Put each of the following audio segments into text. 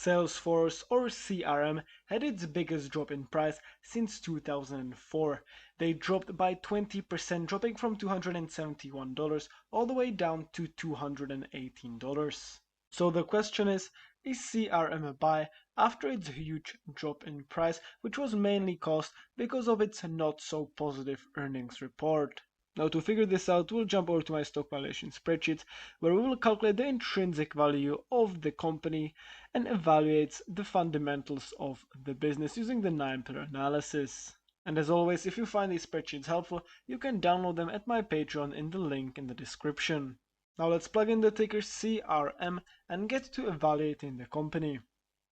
Salesforce, or CRM, had its biggest drop in price since 2004. They dropped by 20%, dropping from $271 all the way down to $218. So the question is CRM a buy after its huge drop in price, which was mainly caused because of its not so positive earnings report? Now to figure this out, we'll jump over to my stock valuation spreadsheet, where we will calculate the intrinsic value of the company and evaluate the fundamentals of the business using the 9-pillar analysis. And as always, if you find these spreadsheets helpful, you can download them at my Patreon in the link in the description. Now let's plug in the ticker CRM and get to evaluating the company.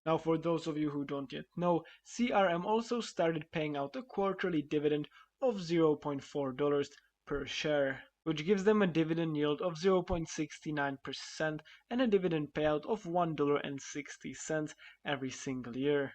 Now for those of you who don't yet know, CRM also started paying out a quarterly dividend of $0.4 per share, which gives them a dividend yield of 0.69% and a dividend payout of $1.60 every single year.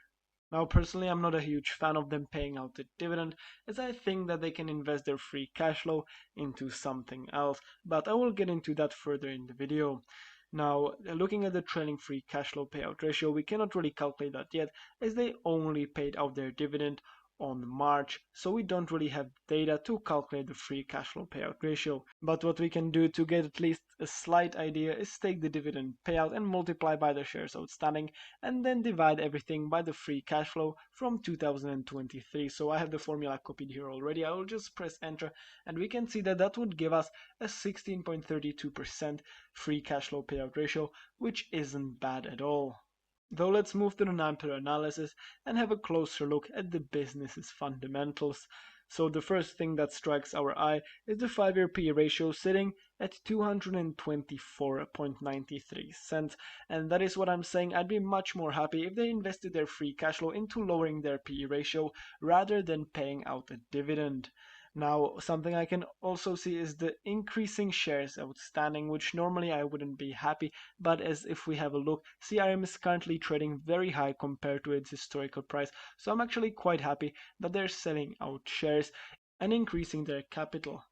Now personally, I'm not a huge fan of them paying out the dividend, as I think that they can invest their free cash flow into something else, but I will get into that further in the video. Now, looking at the trailing free cash flow payout ratio, we cannot really calculate that yet, as they only paid out their dividend on March, so we don't really have data to calculate the free cash flow payout ratio. But what we can do to get at least a slight idea is take the dividend payout and multiply by the shares outstanding, and then divide everything by the free cash flow from 2023. So I have the formula copied here already. I will just press enter, and we can see that that would give us a 16.32% free cash flow payout ratio, which isn't bad at all. Though let's move to the 9-pillar analysis and have a closer look at the business's fundamentals. So the first thing that strikes our eye is the 5-year PE ratio sitting at 224.93 cents, and that is what I'm saying. I'd be much more happy if they invested their free cash flow into lowering their PE ratio rather than paying out a dividend. Now, something I can also see is the increasing shares outstanding, which normally I wouldn't be happy, but as if we have a look, CRM is currently trading very high compared to its historical price, so I'm actually quite happy that they're selling out shares and increasing their capital.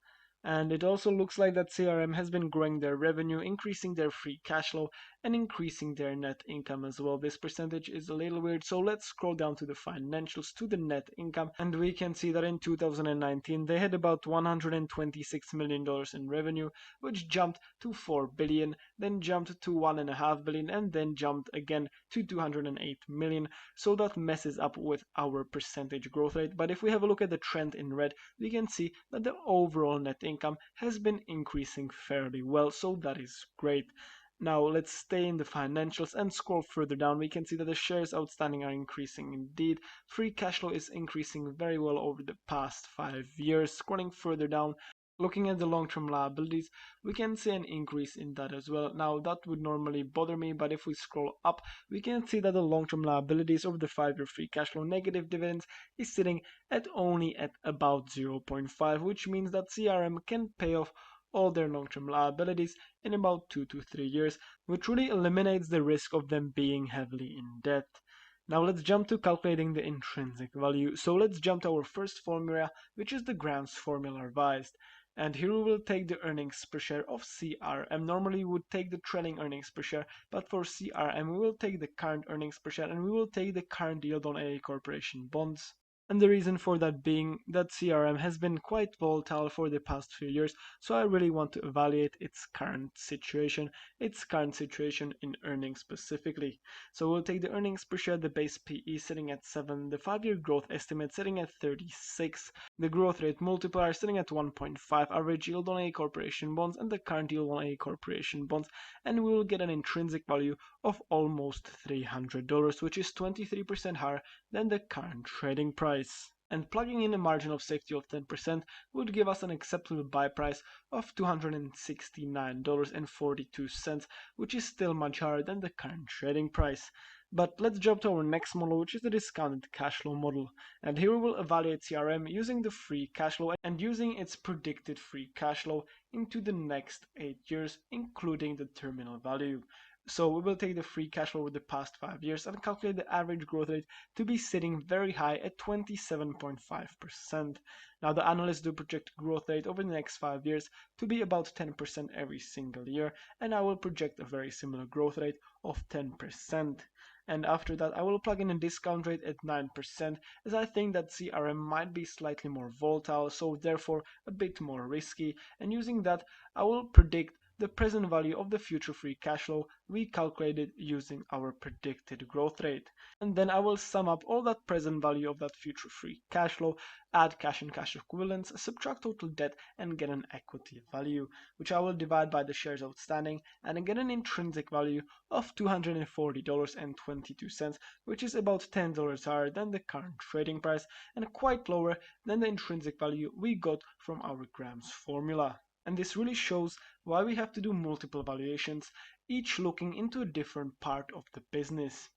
And it also looks like that CRM has been growing their revenue, increasing their free cash flow, and increasing their net income as well. This percentage is a little weird, so let's scroll down to the financials, to the net income, and we can see that in 2019 they had about $126 million in revenue, which jumped to $4 billion, then jumped to $1.5 billion, and then jumped again to $208 million. So that messes up with our percentage growth rate. But if we have a look at the trend in red, we can see that the overall net income has been increasing fairly well, so that is great. Now let's stay in the financials and scroll further down. We can see that the shares outstanding are increasing indeed. Free cash flow is increasing very well over the past 5 years. Scrolling further down, looking at the long-term liabilities, we can see an increase in that as well. Now that would normally bother me, but if we scroll up, we can see that the long-term liabilities over the 5-year free cash flow negative dividends is sitting at only at about 0.5, which means that CRM can pay off all their long-term liabilities in about 2 to 3 years, which really eliminates the risk of them being heavily in debt. Now let's jump to calculating the intrinsic value. So let's jump to our first formula, which is the Grant's formula revised. And here we will take the earnings per share of CRM. Normally we would take the trailing earnings per share, but for CRM we will take the current earnings per share, and we will take the current yield on AA Corporation bonds. And the reason for that being that CRM has been quite volatile for the past few years, so I really want to evaluate its current situation in earnings specifically. So we'll take the earnings per share, the base PE sitting at 7, the 5-year growth estimate sitting at 36, the growth rate multiplier sitting at 1.5, average yield on A corporation bonds, and the current yield on A corporation bonds, and we will get an intrinsic value of almost $300, which is 23% higher than the current trading price. And plugging in a margin of safety of 10% would give us an acceptable buy price of $269.42, which is still much higher than the current trading price. But let's jump to our next model, which is the discounted cash flow model. And here we will evaluate CRM using the free cash flow and using its predicted free cash flow into the next 8 years, including the terminal value. So we will take the free cash flow over the past 5 years and calculate the average growth rate to be sitting very high at 27.5%. Now the analysts do project growth rate over the next 5 years to be about 10% every single year, and I will project a very similar growth rate of 10%. And after that, I will plug in a discount rate at 9%, as I think that CRM might be slightly more volatile, so therefore a bit more risky. And using that, I will predict the present value of the future free cash flow we calculated using our predicted growth rate. And then I will sum up all that present value of that future free cash flow, add cash and cash equivalents, subtract total debt, and get an equity value, which I will divide by the shares outstanding and get an intrinsic value of $240.22, which is about $10 higher than the current trading price and quite lower than the intrinsic value we got from our grams formula. And this really shows why we have to do multiple valuations, each looking into a different part of the business.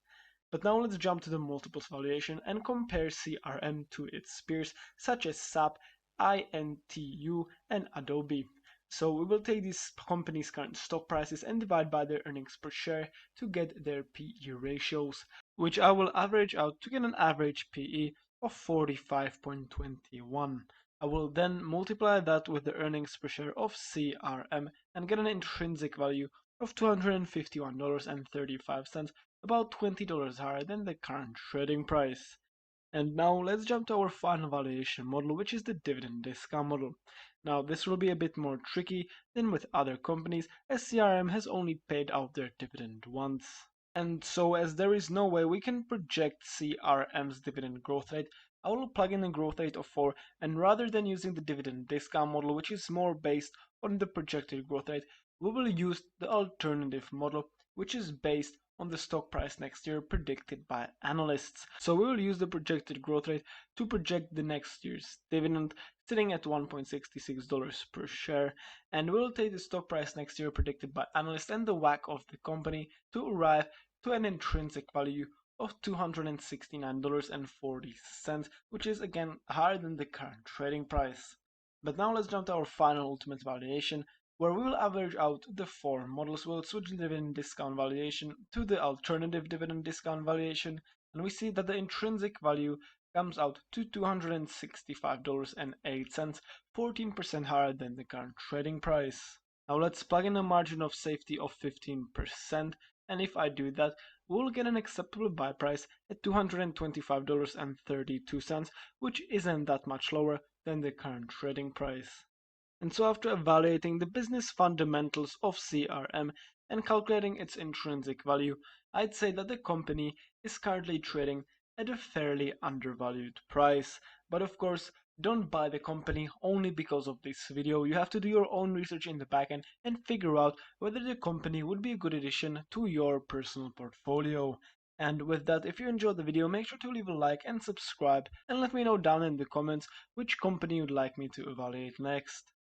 But now let's jump to the multiples valuation and compare CRM to its peers such as SAP, INTU, and Adobe. So we will take these companies' current stock prices and divide by their earnings per share to get their PE ratios, which I will average out to get an average PE of 45.21. I will then multiply that with the earnings per share of CRM and get an intrinsic value of $251.35, about $20 higher than the current trading price. And now let's jump to our final valuation model, which is the dividend discount model. Now this will be a bit more tricky than with other companies, as CRM has only paid out their dividend once. And so as there is no way we can project CRM's dividend growth rate, I will plug in a growth rate of 4, and rather than using the dividend discount model, which is more based on the projected growth rate, we will use the alternative model, which is based on the stock price next year predicted by analysts. So we will use the projected growth rate to project the next year's dividend, sitting at $1.66 per share, and we will take the stock price next year predicted by analysts and the WACC of the company to arrive to an intrinsic value of $269.40, which is again higher than the current trading price. But now let's jump to our final ultimate valuation, where we will average out the four models. We'll switch the dividend discount valuation to the alternative dividend discount valuation, and we see that the intrinsic value comes out to $265.08, 14% higher than the current trading price. Now let's plug in a margin of safety of 15%, and if I do that, we'll get an acceptable buy price at $225.32, which isn't that much lower than the current trading price. And so after evaluating the business fundamentals of CRM and calculating its intrinsic value, I'd say that the company is currently trading at a fairly undervalued price. But of course, don't buy the company only because of this video. You have to do your own research in the backend and figure out whether the company would be a good addition to your personal portfolio. And with that, if you enjoyed the video, make sure to leave a like and subscribe, and let me know down in the comments which company you'd like me to evaluate next.